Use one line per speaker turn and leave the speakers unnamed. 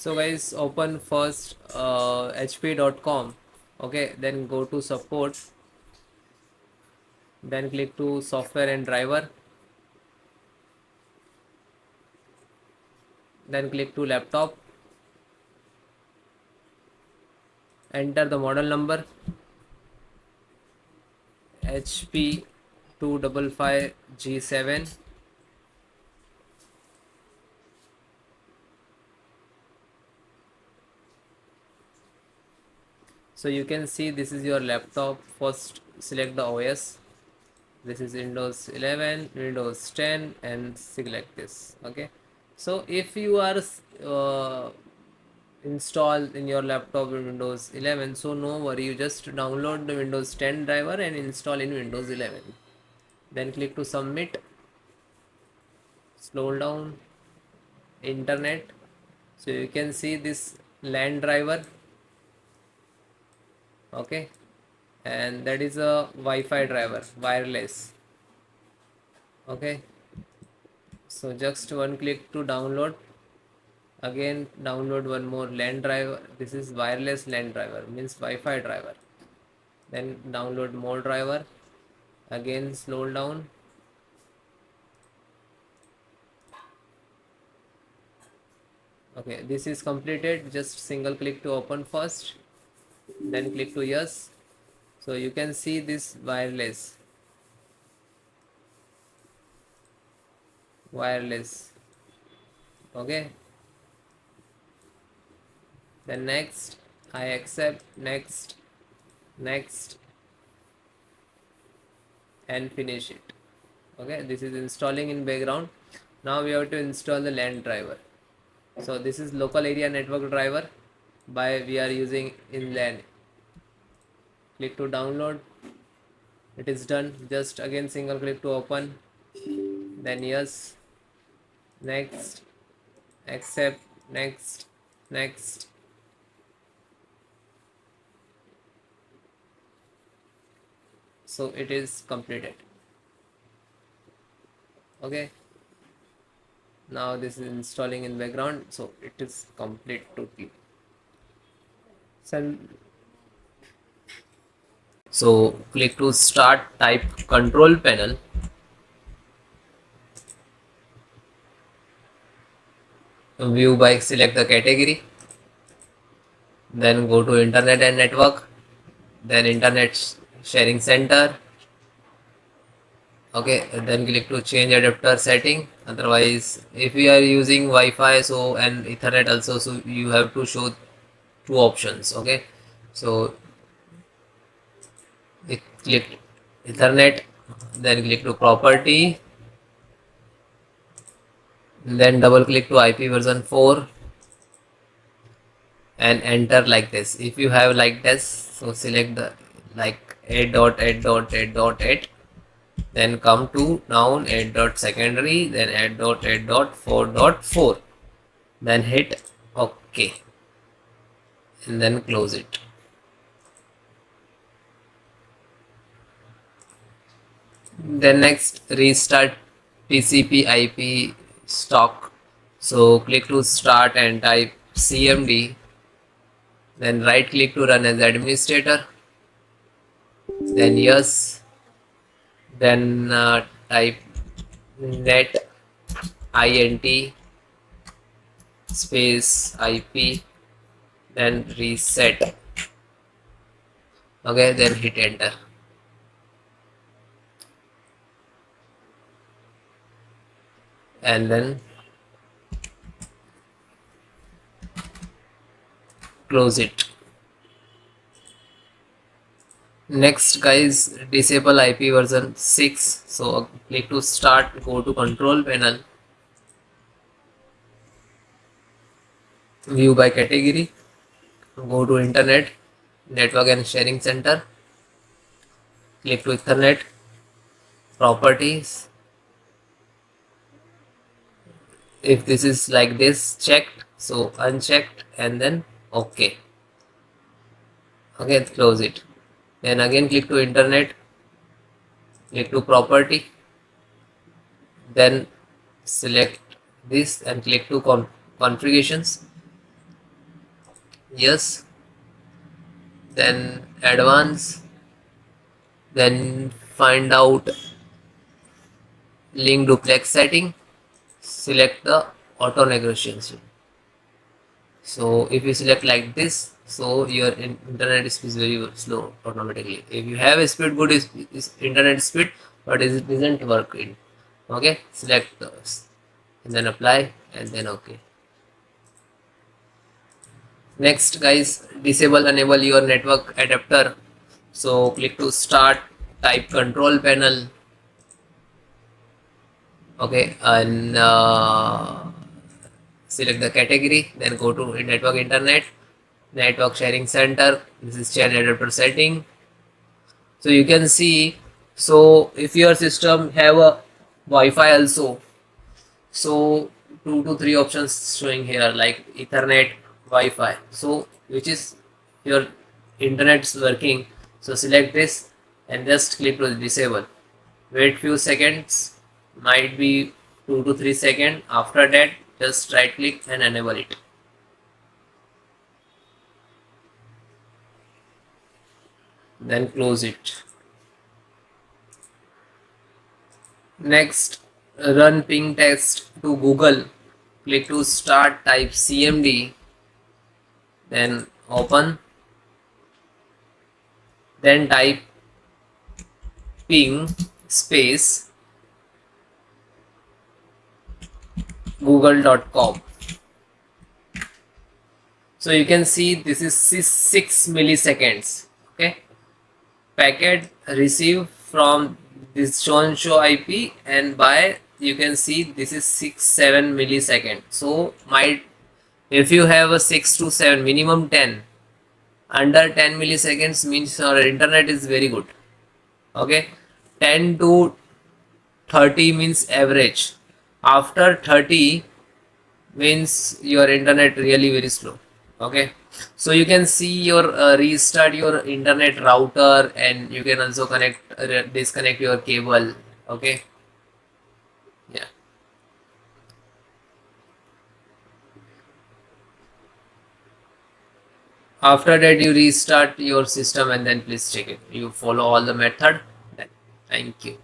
So guys, open first hp.com. Okay, then go to support, then click to software and driver, then click to laptop, enter the model number HP 255G7. So you can see this is your laptop. First select the OS. This is Windows 11, Windows 10, and select this. Okay, so if you are installed in your laptop in Windows 11, so no worry, you just download the Windows 10 driver and install in Windows 11. Then click to submit, scroll down, internet. So you can see this LAN driver. Okay, and that is a Wi-Fi driver, wireless. Okay, so just one click to download. Again download one more LAN driver. This is wireless LAN driver, means Wi-Fi driver. Then download more driver. Again scroll down. Okay, this is completed. Just single click to open first, then click to yes. So you can see this wireless. Okay, then next, I accept, next, and finish it. Okay, this is installing in background. Now we have to install the LAN driver. So this is local area network driver by we are using in LAN. Click to download. It is done. Just again single click to open, then yes, next, accept, next. So it is completed. Okay, now this is installing in background, so it is complete totally. So click to start, type control panel, view by select the category, then go to internet and network, then internet sharing center. Okay, then click to change adapter setting. Otherwise, if we are using Wi-Fi, so and Ethernet also, so you have to show two options. Okay, so click Ethernet, then click to property, then double click to IP version 4 and enter like this. If you have like this, so select the like 8.8.8.8, then come to noun 8.secondary, then 8.8.4.4, then hit OK and then close it. Then next, restart TCP IP stock. So click to start and type CMD, then right click to run as administrator, then yes, then type net int space IP, then reset. Okay, then hit enter. And then close it. Next guys, disable IP version 6. So click to start, go to control panel, view by category, go to internet, network and sharing center, click to Ethernet, properties. If this is like this checked, so unchecked and then OK. Okay, close it. Then again click to internet, click to property, then select this and click to configurations, yes, then advance, then find out link duplex setting, select the auto negotiation. So if you select like this, so your internet speed is very slow automatically. If you have a speed, good is internet speed, but it isn't working. Okay, select those and then apply and then okay. Next guys, disable enable your network adapter. So click to start, type control panel. Okay, and select the category, then go to network internet, network sharing center. This is chain adapter setting. So you can see, so if your system have a Wi-Fi also, so 2 to 3 options showing here like Ethernet, Wi-Fi. So which is your internet's working. So select this and just click to disable. Wait few seconds, might be 2 to 3 seconds. After that, just right click and enable it. Then close it. Next, run ping test to Google. Click to start, type CMD, then open, then type ping space google.com. So you can see this is 6 milliseconds. Okay, packet received from this show IP, and by you can see this is 6-7 millisecond. So might, if you have a 6 to 7, minimum 10, under 10 milliseconds means your internet is very good. Okay, 10 to 30 means average. After 30 means your internet really very slow. Okay, so you can see your restart your internet router, and you can also connect disconnect your cable. Okay, yeah, after that you restart your system and then please check it. You follow all the method. Then thank you.